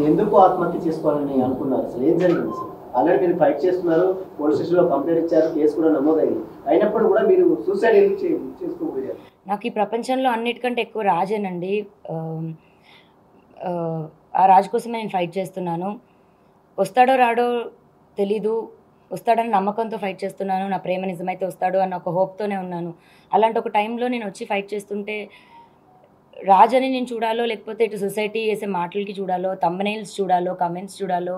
ఎందుకు ఆత్మహత్య చేసుకోవాలని అనుకున్నారు? అసలు ఏం జరిగింది? అసలు ఆల్రెడీ మీరు ఫైట్ చేస్తున్నారు, పోలీస్ స్టేషన్లో కంప్లైంట్ ఇచ్చారు, కేసు కూడా నమోదైంది. అయినప్పుడు కూడా మీరు సూసైడ్ ఎందుకు చేసుకోబోయారు? నాకు ఈ ప్రపంచంలో అన్నిటికంటే ఎక్కువ రాజేనండి. ఆ రాజు కోసమే నేను ఫైట్ చేస్తున్నాను. వస్తాడో రాడో తెలీదు, వస్తాడని నమ్మకంతో ఫైట్ చేస్తున్నాను. నా ప్రేమ నిజమైతే వస్తాడు అన్న ఒక హోప్తోనే ఉన్నాను. అలాంటి ఒక టైంలో నేను వచ్చి ఫైట్ చేస్తుంటే రాజని నేను చూడాలో, లేకపోతే ఇటు సొసైటీ చేసే మాటలకి చూడాలో, థంబ్నెయిల్స్ చూడాలో, కమెంట్స్ చూడాలో,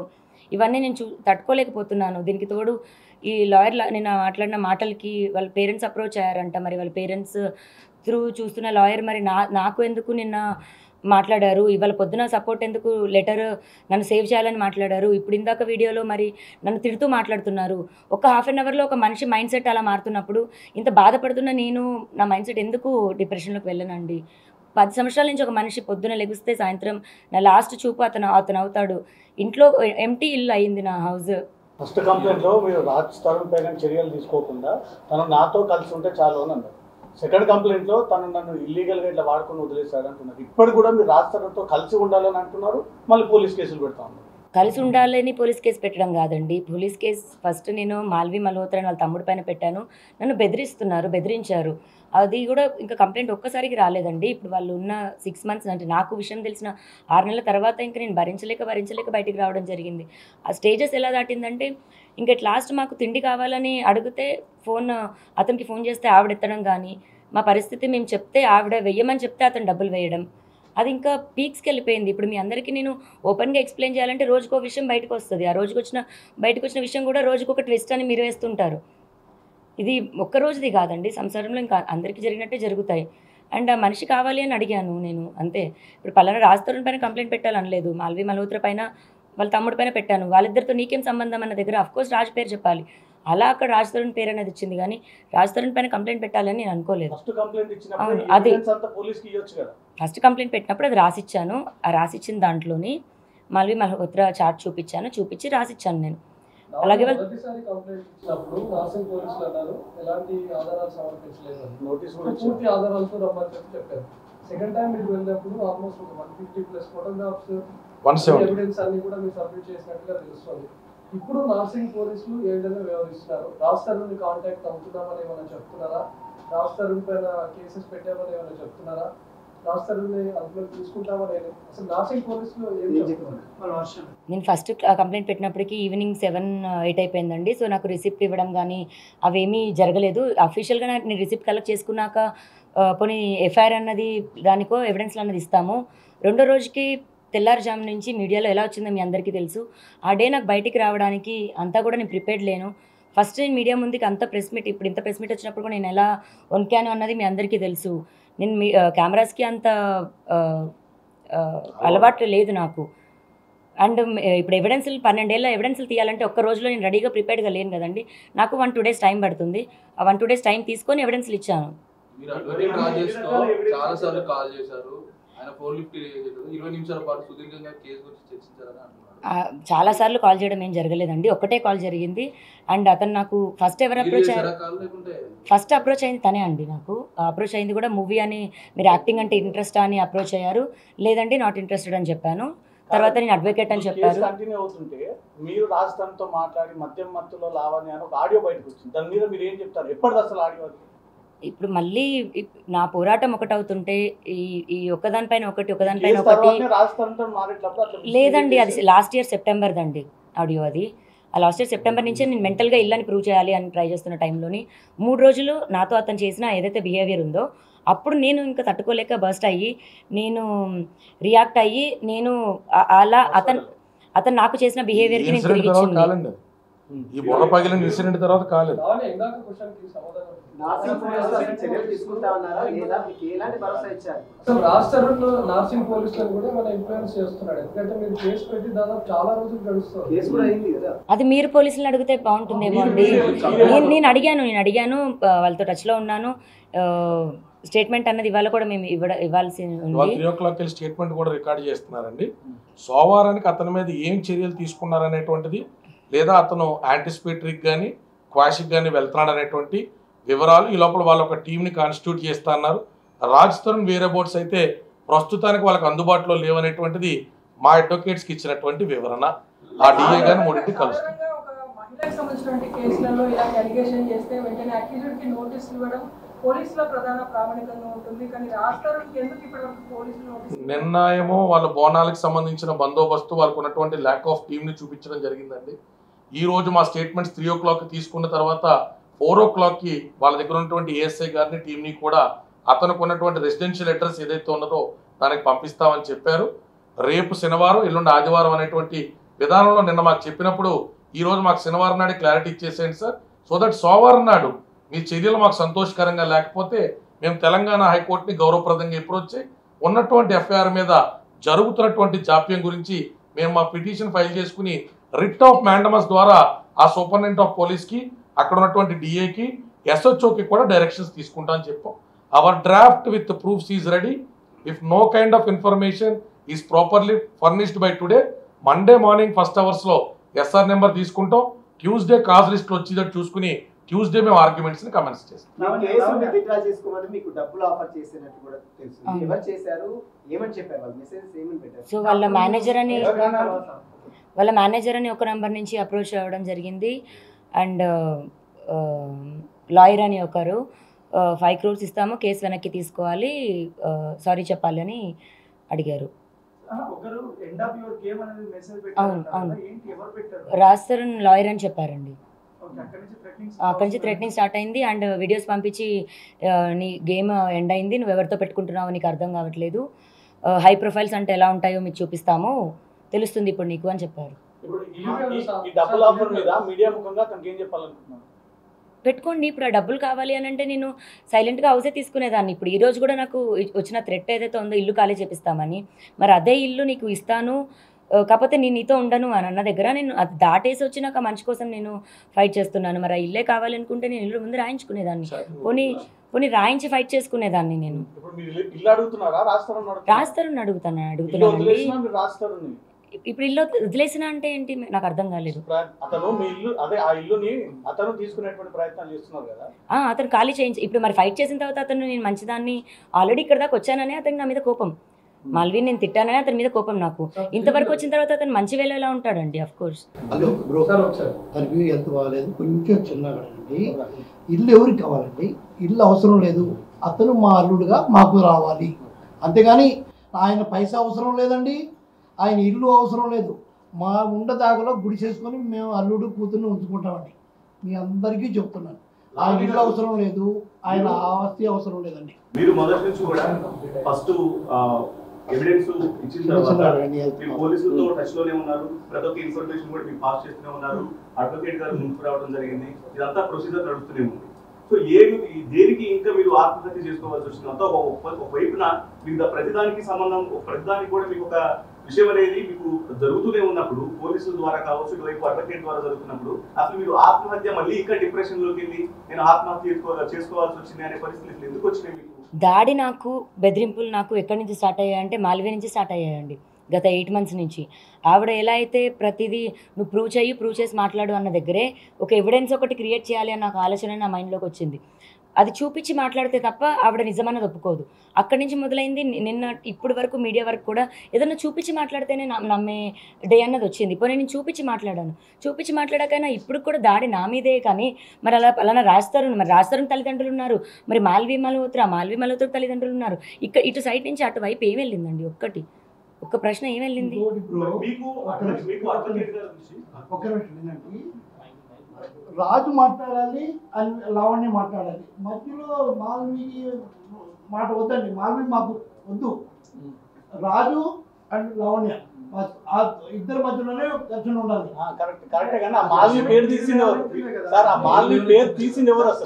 ఇవన్నీ నేను తట్టుకోలేకపోతున్నాను. దీనికి తోడు ఈ లాయర్ నేను మాట్లాడిన మాటలకి వాళ్ళ పేరెంట్స్ అప్రోచ్ అయ్యారంట. మరి వాళ్ళ పేరెంట్స్ త్రూ చూస్తున్న లాయర్ మరి నాకు ఎందుకు నిన్న మాట్లాడారు, ఇవాళ పొద్దున సపోర్ట్ ఎందుకు లెటర్ నన్ను సేవ్ చేయాలని మాట్లాడారు, ఇప్పుడు ఇందాక వీడియోలో మరి నన్ను తిడుతూ మాట్లాడుతున్నారు. ఒక హాఫ్ అన్ అవర్లో ఒక మనిషి మైండ్ సెట్ అలా మారుతున్నప్పుడు ఇంత బాధపడుతున్న నేను నా మైండ్ సెట్ ఎందుకు డిప్రెషన్లోకి వెళ్ళనండి? 10 సంవత్సరాల నుంచి ఒక మనిషి పొద్దున లెగిస్తే సాయంత్రం నా లాస్ట్ చూపు అతను అవుతాడు. ఇంట్లో ఎంటీ ఇల్లు అయ్యింది నా హౌస్. ఫస్ట్ కంప్లైంట్లో మీరు రాజ్ తరుణ్ పైన చర్యలు తీసుకోకుండా తను నాతో కలిసి ఉంటే చాలు అని అన్నారు. సెకండ్ కంప్లైంట్లో తను నన్ను ఇల్లీగల్గా ఇట్లా వాడుకొని వదిలేశాడు అంటున్నారు. ఇప్పుడు కూడా మీరు రాజ్ తరుణ్తో కలిసి ఉండాలని అంటున్నారు, మళ్ళీ పోలీస్ కేసులు పెడతా ఉన్నారు. కలిసి ఉండాలని పోలీస్ కేసు పెట్టడం కాదండి. పోలీస్ కేసు ఫస్ట్ నేను మాల్వి మల్హోత్రా వాళ్ళ తమ్ముడి పైన పెట్టాను. నన్ను బెదిరించారు. అది కూడా ఇంకా కంప్లైంట్ ఒక్కసారికి రాలేదండి. ఇప్పుడు వాళ్ళు ఉన్న 6 మంత్స్ అంటే నాకు విషయం తెలిసిన 6 నెలల తర్వాత ఇంకా నేను భరించలేక బయటికి రావడం జరిగింది. ఆ స్టేజెస్ ఎలా దాటిందంటే ఇంకా లాస్ట్ మాకు తిండి కావాలని అడిగితే అతనికి ఫోన్ చేస్తే ఆవిడ ఎత్తడం కానీ, మా పరిస్థితి మేము చెప్తే ఆవిడ వెయ్యమని చెప్తే అతను డబ్బులు వేయడం, అది ఇంకా పీక్స్కి వెళ్ళిపోయింది. ఇప్పుడు మీ అందరికీ నేను ఓపెన్గా ఎక్స్ప్లెయిన్ చేయాలంటే రోజుకో విషయం బయటకు వస్తుంది. ఆ బయటకు వచ్చిన విషయం కూడా రోజుకొక ట్విస్ట్ అని మీరు వేస్తుంటారు. ఇది ఒక్క రోజుది కాదండి, సంసారంలో ఇంకా అందరికీ జరిగినట్టే జరుగుతాయి. అండ్ ఆ మనిషి కావాలి అని అడిగాను నేను, అంతే. ఇప్పుడు పలానా రాజ్ తరుణ్ పైన కంప్లైంట్ పెట్టాలనలేదు, మాల్వి మల్హోత్రా పైన వాళ్ళ తమ్ముడి పైన పెట్టాను. వాళ్ళిద్దరితో నీకేం సంబంధం అన్న దగ్గర అఫ్కోర్స్ రాజ్ పేరు చెప్పాలి. అలా అక్కడ రాజ్ తరుణ్ పేరు అనేది వచ్చింది, కానీ రాజ్ తరుణ్ పైన కంప్లైంట్ పెట్టాలని నేను అనుకోలేదు. అది ఫస్ట్ కంప్లైంట్ పెట్టినప్పుడు అది రాసిచ్చాను. ఆ రాసిచ్చిన దాంట్లోని మాల్వి మల్హోత్రా చార్ట్ చూపించి రాసిచ్చాను నేను. అలాగే సెకండ్ టైం మీరు వెళ్ళినప్పుడు ఆల్మోస్ట్ ఒక 150+ ఫోటోగ్రాఫ్స్ ఎవిడెన్స్ అన్ని కూడా మీరు సబ్మిట్ చేసినట్టుగా తెలుస్తుంది. ఇప్పుడు నార్సింగ్ పోలీసులు ఏ విధంగా వ్యవహరిస్తున్నారు? రాజ్ తరుణ్ కాంటాక్ట్ అవుతున్నామని ఏమైనా చెప్తున్నారా? రాజ్ తరుణ్ పైన కేసెస్ పెట్టామని ఏమైనా చెప్తున్నారా? రాజ్ తరుణ్ అందులో తీసుకుంటామని అసలు నార్సింగ్ పోలీసులు ఏం చెప్తున్నారు? నేను ఫస్ట్ కంప్లైంట్ పెట్టినప్పటికీ ఈవినింగ్ 7-8 అయిపోయిందండి. సో నాకు రిసిప్ట్ ఇవ్వడం కానీ అవేమీ జరగలేదు. అఫీషియల్గా నేను రిసిప్ట్ కలెక్ట్ చేసుకున్నాక పోనీ ఎఫ్ఐఆర్ అన్నది దానికో ఎవిడెన్స్లు అన్నది ఇస్తాము. రెండో రోజుకి తెల్లారుజాము నుంచి మీడియాలో ఎలా వచ్చిందో మీ అందరికీ తెలుసు. ఆ డే నాకు బయటికి రావడానికి అంతా కూడా నేను ప్రిపేర్డ్ లేను. ఫస్ట్ నేను మీడియా ముందుకి అంత ప్రెస్ మీట్, ఇప్పుడు ఇంత ప్రెస్ మీట్ వచ్చినప్పుడు కూడా నేను ఎలా వణికాను అన్నది మీ అందరికీ తెలుసు. నేను కెమెరాస్కి అంత అలవాటు లేదు నాకు. అండ్ ఇప్పుడు ఎవిడెన్స్లు 12 ఏళ్ళ ఎవిడెన్స్లు తీయాలంటే ఒక్క రోజులో నేను రెడీగా ప్రిపేర్డ్గా లేను కదండి. నాకు 1-2 డేస్ టైం పడుతుంది. ఆ 1-2 డేస్ టైం తీసుకొని ఎవిడెన్స్లు ఇచ్చాను. చాలాసార్లు కాల్ చేయడం ఏం జరగలేదండి, ఒకటే కాల్ జరిగింది. అండ్ అతను నాకు ఫస్ట్ ఎవరు అప్రోచ్ అయ్యారు? ఫస్ట్ అప్రోచ్ అయింది తనే అండి. నాకు అప్రోచ్ అయింది కూడా మూవీ అని, మీరు యాక్టింగ్ అంటే ఇంట్రెస్ట్ అని అప్రోచ్ అయ్యారు. లేదండి నాట్ ఇంట్రెస్టెడ్ అని చెప్పాను. తర్వాత నేను అడ్వకేట్ అని చెప్పారు. కంటిన్యూ అవుతుంటే మీరు రాజ్ తరుణ్తో మాట్లాడి మధ్యలో లావణ్య అని ఒక ఆడియో బయటకు వచ్చింది. దాని మీద మీరు ఏం చెప్తారు? ఎప్పటిది అసలు ఆడియో? ఇప్పుడు మళ్ళీ నా పోరాటం ఒకటవుతుంటే ఈ ఒకదానిపైన ఒకటి లేదండి. అది లాస్ట్ ఇయర్ సెప్టెంబర్ దండి ఆడియో. అది ఆ లాస్ట్ ఇయర్ సెప్టెంబర్ నుంచే నేను మెంటల్గా ఇల్లని ప్రూవ్ చేయాలి అని ట్రై చేస్తున్న టైంలోని 3 రోజులు నాతో అతను చేసిన ఏదైతే బిహేవియర్ ఉందో అప్పుడు నేను ఇంకా తట్టుకోలేక బర్స్ట్ అయ్యి నేను రియాక్ట్ అయ్యి నేను అలా అతను నాకు చేసిన బిహేవియర్కి నేను తిరిగి ఇచ్చింది. ఈ బొర్ర పగిలిన ఇన్సిడెంట్ తర్వాత కాలేదు. రాజ్ తరుణ్ నార్సింగ్ పోలీసులను కూడా మన ఇన్ఫ్లుయెన్స్ చేస్తున్నాడు. ఎందుకంటే మీరు కేసు పెట్టి దాదాపు చాలా రోజులు గడుస్తుంది. అది మీరు పోలీసులను అడిగితే బాగుంటుందేమో అండి. నేను అడిగాను వాళ్ళతో టచ్లో ఉన్నాను. స్టేట్మెంట్ అన్నది ఇవాళ కూడా మేము ఇవ్వాల్సి ఉంది. 3 o'clock స్టేట్మెంట్ కూడా రికార్డ్ చేస్తున్నారండి. సోమవారానికి అతని మీద ఏం చర్యలు తీసుకున్నారనేటువంటిది, లేదా అతను యాంటిసిపేటరీకి కానీ క్వాషిక్ కానీ వెళ్తున్నాడు అనేటువంటి వివరాలు ఈ లోపల వాళ్ళు ఒక టీంని కాన్స్టిట్యూట్ చేస్తా అన్నారు. రాజ్ తరుణ్ వేరే బోర్డ్స్ అయితే ప్రస్తుతానికి వాళ్ళకి అందుబాటులో లేవనేటువంటిది మా అడ్వకేట్స్కి ఇచ్చినటువంటి వివరణ ఆ డిఏ గాని మూడింటికి కలుస్తుంది. మహిళలకు సంబంధించిన కేసులలో ఇలాంటి అలిగేషన్ చేస్తే వెంటనే అక్యూజ్డ్ కి నోటీస్ ఇవ్వడం పోలీసుల ప్రధాన ప్రామాణికంగా ఉంటుంది. కానీ రాష్ట్రానికి ఎందుకు ఇప్పటివరకు పోలీసులు నోటీస్? నిన్న ఏమో వాళ్ళ బోనాలకు సంబంధించిన బందోబస్తు వాళ్ళకు ఉన్నటువంటి ల్యాక్ ఆఫ్ టీమ్ని చూపించడం జరిగిందండి. ఈ రోజు మా స్టేట్మెంట్స్ 3 o'clock తీసుకున్న తర్వాత 4 o'clock వాళ్ళ దగ్గర ఉన్నటువంటి ఏఎస్ఐ గారిని టీంని కూడా అతనికి ఉన్నటువంటి రెసిడెన్షియల్ అడ్రస్ ఏదైతే ఉన్నదో దానికి పంపిస్తామని చెప్పారు. రేపు శనివారం ఎల్లుండి ఆదివారం అనేటువంటి విధానంలో నిన్న మాకు చెప్పినప్పుడు ఈ రోజు మాకు శనివారం నాడు క్లారిటీ ఇచ్చేసేయండి సార్, సో దట్ సోమవారం నాడు మీ చర్యలు మాకు సంతోషకరంగా లేకపోతే మేము తెలంగాణ హైకోర్టుని గౌరవప్రదంగా అప్రోచ్ ఉన్నటువంటి ఎఫ్ఐఆర్ మీద జరుగుతున్నటువంటి జాప్యం గురించి మేము మా పిటిషన్ ఫైల్ చేసుకుని రిట్ ఆఫ్ మ్యాండమస్ ద్వారా ఆ సూపరింటెండెంట్ ఆఫ్ పోలీస్కి అక్కడ ఉన్నటువంటి డిఏకి ఎస్హెచ్ఓకి కూడా డైరెక్షన్స్ తీసుకుంటా అని చెప్పాం. Our draft with proofs is ready. If no kind of information is properly furnished by today, Monday morning first అవర్స్లో ఎస్ఆర్ నెంబర్ తీసుకుంటాం. ట్యూస్డే కాజ్ లిస్ట్ వచ్చేటట్టు చూసుకుని ట్యూస్డే మేము ఆర్గ్యుమెంట్స్ ని కమెంట్స్ చేస్తాం. విత్డ్రా చేసుకోమని మీకు డబ్బులు ఆఫర్ చేసినట్టు కూడా తెలుసు. ఎవరు చేశారు, ఏమని చెప్పారు, వాళ్ళ మెసేజ్ ఏమని పెట్టారు? సో వాళ్ళ మేనేజర్ అని ఒక నెంబర్ నుంచి అప్రోచ్ అవ్వడం జరిగింది. అండ్ లాయర్ అని ఒకరు 5 crores ఇస్తాము, కేసు వెనక్కి తీసుకోవాలి, సారీ చెప్పాలి అని అడిగారు. అవును రాస్తారు లాయర్ అని చెప్పారండి. అక్కడి నుంచి థ్రెటనింగ్ స్టార్ట్ అయింది. అండ్ వీడియోస్ పంపించి నీ గేమ్ ఎండ్ అయింది, నువ్వు ఎవరితో పెట్టుకుంటున్నావు నీకు అర్థం కావట్లేదు, హై ప్రొఫైల్స్ అంటే ఎలా ఉంటాయో మీకు చూపిస్తాము, తెలుస్తుంది ఇప్పుడు నీకు అని చెప్పారు. పెట్టుకోండి, ఇప్పుడు ఆ డబ్బులు కావాలి అని అంటే నేను సైలెంట్గా హౌసే తీసుకునేదాన్ని. ఇప్పుడు ఈ రోజు కూడా నాకు వచ్చిన థ్రెట్ ఏదైతే ఉందో ఇల్లు ఖాళీ చేపిస్తామని, మరి అదే ఇల్లు నీకు ఇస్తాను కాకపోతే నేను నీతో ఉండను అని అన్న దగ్గర నేను అది దాటేసి వచ్చినాక మంచి కోసం నేను ఫైట్ చేస్తున్నాను. మరి ఆ ఇల్లే కావాలనుకుంటే నేను ఇల్లు ముందు రాయించుకునేదాన్ని, పోనీ రాయించి ఫైట్ చేసుకునేదాన్ని. నేను రాస్తారని అడుగుతున్నానండి. ఇప్పుడు ఇల్లు వదిలేసినా అంటే ఏంటి నాకు అర్థం కాలేదు. అతను ఖాళీ చేయించి ఇప్పుడు మరి ఫైట్ చేసిన తర్వాత అతను నేను మంచిదాన్ని ఆల్రెడీ ఇక్కడ దాకా వచ్చానని అతనికి నా మీద కోపం, మాల్వీని నేను తిట్టానని అతని మీద కోపం నాకు. ఇంతవరకు వచ్చిన తర్వాత అతను మంచి వేళ ఎలా ఉంటాడండి? అఫ్ కోర్స్ ఎంత బాగాలేదు, కొంచెం చిన్నగానండి. ఇల్లు ఎవరికి కావాలండి? ఇల్లు అవసరం లేదు, అతను మా అల్లుడుగా మాకు రావాలి, అంతేగాని ఆయన పైసా అవసరం లేదండి, ఆయన ఇల్లు అవసరం లేదు. మా ఉండదాగలో గుడి చేసుకొని మేము అల్లుడు కూతుర్ని ఉంచుకుంటామండి. మీ అందరికీ చెప్తున్నాను, ఆయన ఇల్లు అవసరం లేదు, ఆయన ఆస్తి అవసరం లేదండి. మీరు మొదటి నుంచి కూడా ఫస్ట్ ఎవిడెన్స్ ఇచ్చిన తర్వాత మీరు పోలీసులతో టచ్ లోనే ఉన్నారు, ప్రతి ఒక్క ఇన్ఫర్మేషన్ కూడా మీరు పాస్ చేస్తూనే ఉన్నారు, అడ్వకేట్ గారు ముందుకు రావడం జరిగింది, ఇదంతా ప్రొసీజర్ నడుస్తూనే ఉంది. సో దేనికి ఇంకా మీరు ఆత్మహత్య చేసుకోవాల్సి వచ్చింది? అంతా ఒక వైపున మీకు ప్రతిదానికి సంబంధం, ప్రతిదానికి కూడా మీకు ఒక విషయం అనేది మీకు జరుగుతూనే ఉన్నప్పుడు, పోలీసుల ద్వారా కావచ్చు, ఇటువైపు అడ్వకేట్ ద్వారా జరుగుతున్నప్పుడు అసలు మీరు ఆత్మహత్య మళ్ళీ ఇంకా డిప్రెషన్ లోకి వెళ్ళి నేను ఆత్మహత్య చేసుకోవాల్సి వచ్చింది అనే పరిస్థితులు ఎందుకు వచ్చినాయి మీకు? దాడి నాకు, బెదిరింపులు నాకు ఎక్కడి నుంచి స్టార్ట్ అయ్యాయంటే మాల్వీ నుంచి స్టార్ట్ అయ్యాయండి. గత 8 months నుంచి ఆవిడ ఎలా అయితే ప్రతిదీ నువ్వు ప్రూవ్ చేసి మాట్లాడు అన్న దగ్గరే ఒక ఎవిడెన్స్ ఒకటి క్రియేట్ చేయాలి అన్న ఒక ఆలోచన నా మైండ్లోకి వచ్చింది. అది చూపించి మాట్లాడితే తప్ప ఆవిడ నిజమన్నది ఒప్పుకోదు. అక్కడి నుంచి మొదలైంది. నిన్న ఇప్పుడు వరకు మీడియా వరకు కూడా ఏదన్నా చూపించి మాట్లాడితేనే నమ్మే డే అన్నది వచ్చింది. ఇప్పుడు నేను చూపించి మాట్లాడాకైనా ఇప్పుడు కూడా దాడి నా మీదే. కానీ మరి అలానే రాస్తారు తల్లిదండ్రులు ఉన్నారు, మరి మాల్వీ మల్హోత్రా తల్లిదండ్రులు ఉన్నారు. ఇటు సైడ్ నుంచి అటు వైపు ఏం వెళ్ళిందండి? ఒక్క ప్రశ్న ఏం వెళ్ళింది? రాజు మాట్లాడాలి అని లావణ్య మాట్లాడాలి, మధ్యలో మాల్వీకి మాట వద్దండి, మాల్వీ మాకు వద్దు. రాజు అండ్ లావణ్య ఇద్దరి మధ్యలోనే ఘర్షణ ఉండాలి.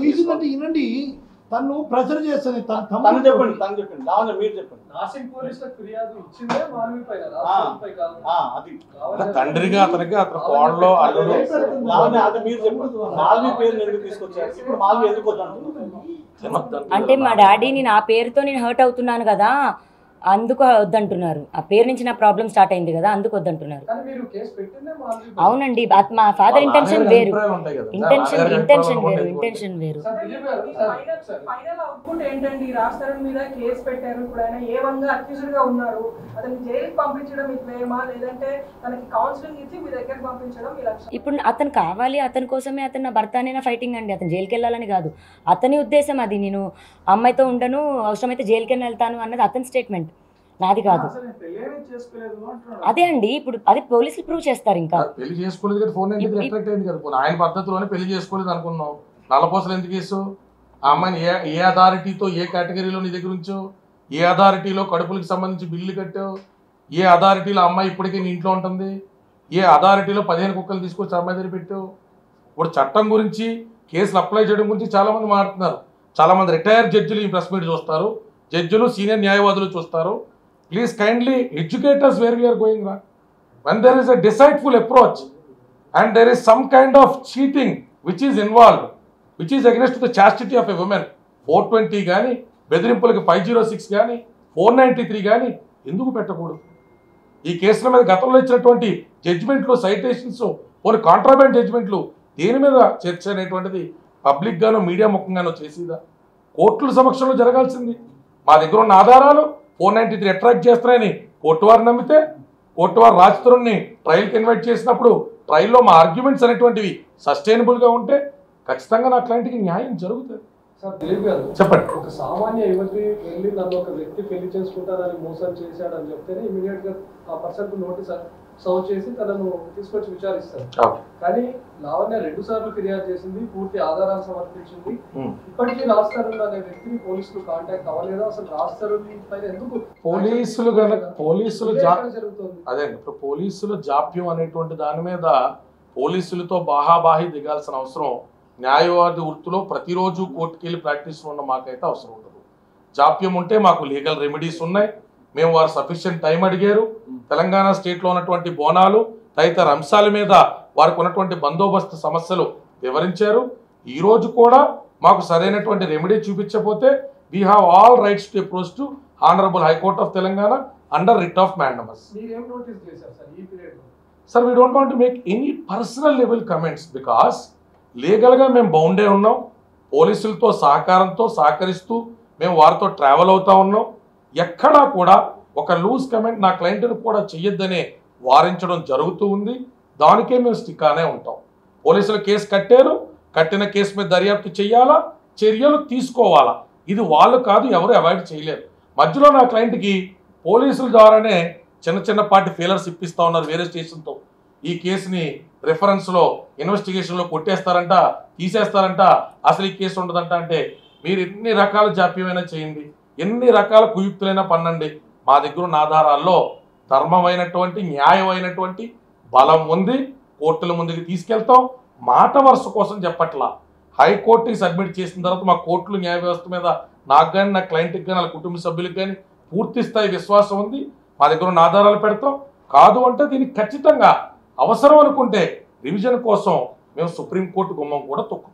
తీసిందంటే వినండి, తను ప్రెషర్ చేస్తుంది. చెప్పండి లావణ్య మీరు చెప్పండి. నాసింగ్ పోలీసులకు ఫిర్యాదు ఇచ్చిందే మాల్వీ పైన, తండ్రిగా అతనికి అతని కోడలో అల్లుడు. మీరు చెప్పండి, మాల్వీ పేరు ఎందుకు తీసుకొచ్చారు? ఇప్పుడు మాల్వీ ఎందుకు వద్దంటున్నారు? అంటే మా డాడీని నా పేరుతో నేను హర్ట్ అవుతున్నాను కదా, అందుకు వద్దంటున్నారు. ఆ పేరు నుంచి నా ప్రాబ్లం స్టార్ట్ అయింది కదా, అందుకు వద్దంటున్నారు. కానీ మీరు కేసు పెట్టిందే అవునండి, మా ఫాదర్ ఇంటెన్షన్ వేరు, ఇంటెన్షన్ వేరు. ఫైనల్ అవుట్పుట్ ఏంటండి? రాస్తారని మీద కేసు పెట్టారు, ఇప్పుడు ఆయన ఏ1గా అక్యూజ్డ్ గా ఉన్నారు. అతన్ని జైలుకి పంపించడం ఇట్లేమా, లేదంటే తనకి కౌన్సిలింగ్ ఇచ్చి మీ దగ్గరికి పంపించడం మీ లక్ష్యం? ఇప్పుడు అతను కావాలి, అతని కోసమే అతను నా భర్త అనే ఫైటింగ్ అండి. అతను జైలుకి వెళ్ళాలని కాదు, అతని ఉద్దేశం అది. నేను అమ్మాయితో ఉండను, అవసరమైతే జైలుకి వెళ్తాను అన్నది అతని స్టేట్మెంట్, నాది కాదు. అదే అండి, ఇప్పుడు అది పోలీసులు ప్రూవ్ చేస్తారు. ఇంకా పెళ్లి చేసుకోలేదు కదా, 493 అట్రాక్ట్ అయింది కదా, ఆయన పద్ధతిలోనే పెళ్లి చేసుకోలేదు అనుకున్నాం. నల్లపోసలు ఎందుకు వేసు? ఆ అమ్మాయిని ఏ అథారిటీతో, ఏ కేటగిరీలో నీ దగ్గర ఉంచో, ఏ అథారిటీలో కడుపులకు సంబంధించి బిల్లు కట్టావు, ఏ అథారిటీలో అమ్మాయి ఇప్పటికీ నీ ఇంట్లో ఉంటుంది, ఏ అథారిటీలో 15 కుక్కలు తీసుకొచ్చి అమ్మాయి దగ్గర పెట్టావు. ఇప్పుడు చట్టం గురించి, కేసులు అప్లై చేయడం గురించి చాలామంది మాట్లాడుతున్నారు. చాలామంది రిటైర్డ్ జడ్జిలు ఈ ప్రెస్ మీట్ చూస్తారు, జడ్జిలు సీనియర్ న్యాయవాదులు చూస్తారు. Please kindly educate us where we are going wrong. When there is a deceitful approach and there is some kind of cheating which is involved, which is against the chastity of a woman, 420 కానీ, బెదిరింపులకి 506 కానీ, 493 కానీ ఎందుకు పెట్టకూడదు? ఈ కేసుల మీద గతంలో ఇచ్చినటువంటి జడ్జిమెంట్లు, సైటేషన్స్, కొన్ని కాంట్రాబ్యాండ్ జడ్జిమెంట్లు దేని మీద చర్చ అనేటువంటిది పబ్లిక్ గాను, మీడియా ముఖంగానో చేసేదా? కోర్టుల సమక్షంలో జరగాల్సింది. మా దగ్గర ఉన్న ఆధారాలు 493 అట్రాక్ట్ చేస్తున్నాయని కోర్టు వారు నమ్మితే, కోర్టు వారు రాజ్ తరుణ్ని ట్రయల్కి ఇన్వైట్ చేసినప్పుడు ట్రయల్లో మా ఆర్గ్యుమెంట్స్ అనేటువంటివి సస్టైనబుల్గా ఉంటే ఖచ్చితంగా నా క్లయింట్కి న్యాయం జరుగుతుంది. సార్ దిలీప్ గారు చెప్పండి. ఒక సామాన్య యువతి వెళ్ళి నన్ను ఒక వ్యక్తి పెళ్లి చేసుకుంటారని మోసం చేశాడని చెప్తేనే ఇమీడియట్ గా ఆ పర్సన్ కు నోటీస్ సర్వ్ చేసి తనను తీసుకొచ్చి విచారిస్తారు. కానీ లావణ్య 2 సార్లు ఫిర్యాదు చేసింది, పూర్తి ఆధారాలు సమర్పించింది. ఇప్పటికీ రాస్తారు అనే వ్యక్తిని పోలీసులు కాంటాక్ట్ అవ్వలేదు. అసలు రాస్తారు పైన ఎందుకు జరుగుతుంది? అదే ఇప్పుడు పోలీసులు జాప్యం అనేటువంటి దాని మీద పోలీసులతో బాహాబాహి దిగాల్సిన అవసరం న్యాయవాది వృత్తిలో ప్రతిరోజు కోర్టుకి వెళ్ళి ప్రాక్టీస్ ఉన్న మాకైతే అవసరం ఉండదు. జాప్యం ఉంటే మాకు లీగల్ రెమెడీస్ ఉన్నాయి. మేము వారు సఫిషియెంట్ టైం అడిగారు. తెలంగాణ స్టేట్లో ఉన్నటువంటి బోనాలు తదితర అంశాల మీద వారికి ఉన్నటువంటి బందోబస్తు సమస్యలు వివరించారు. ఈ రోజు కూడా మాకు సరైనటువంటి రెమెడీ చూపించకపోతే we have all rights to approach to honourable high court of Telangana under writ of mandamus. Sir, we don't want to make any personal level comments because లీగల్గా మేము బౌండే ఉన్నాం. పోలీసులతో సహకరిస్తూ మేము వారితో ట్రావెల్ అవుతా ఉన్నాం. ఎక్కడా కూడా ఒక లూజ్ కమెంట్ నా క్లయింట్ను కూడా చెయ్యొద్దనే వారించడం జరుగుతూ ఉంది. దానికే మేము స్టిక్ అనే ఉంటాం. పోలీసులు కేసు కట్టారు, కట్టిన కేసు మీద దర్యాప్తు చేయాలా, చర్యలు తీసుకోవాలా. ఇది వాళ్ళు కాదు, ఎవరు అవాయిడ్ చేయలేరు. మధ్యలో నా క్లయింట్కి పోలీసుల ద్వారానే చిన్న పార్టీ ఫెయిలర్స్ ఇప్పిస్తూ ఉన్నారు వేరే స్టేషన్తో. ఈ కేసుని రెఫరెన్స్లో ఇన్వెస్టిగేషన్లో కొట్టేస్తారంట, తీసేస్తారంట, అసలు ఈ కేసు ఉండదంట. అంటే మీరు ఎన్ని రకాల జాప్యమైనా చేయండి, ఎన్ని రకాల కుయుక్తులైనా పన్నండి, మా దగ్గర ఉన్న ఆధారాల్లో ధర్మమైనటువంటి, న్యాయమైనటువంటి బలం ఉంది. కోర్టుల ముందుకు తీసుకెళ్తాం. మాట వరుస కోసం చెప్పట్లా. హైకోర్టుకి సబ్మిట్ చేసిన తర్వాత మా కోర్టులు న్యాయ వ్యవస్థ మీద నాకు కానీ, నా క్లయింట్కి కానీ, వాళ్ళ కుటుంబ సభ్యులకు కానీ పూర్తి స్థాయి విశ్వాసం ఉంది. మా దగ్గర ఉన్న ఆధారాలు పెడతాం. కాదు అంటే దీనికి ఖచ్చితంగా అవసరం అనుకుంటే రివిజన్ కోసం మేము సుప్రీంకోర్టు గుమ్మం కూడా తొక్కుతాం.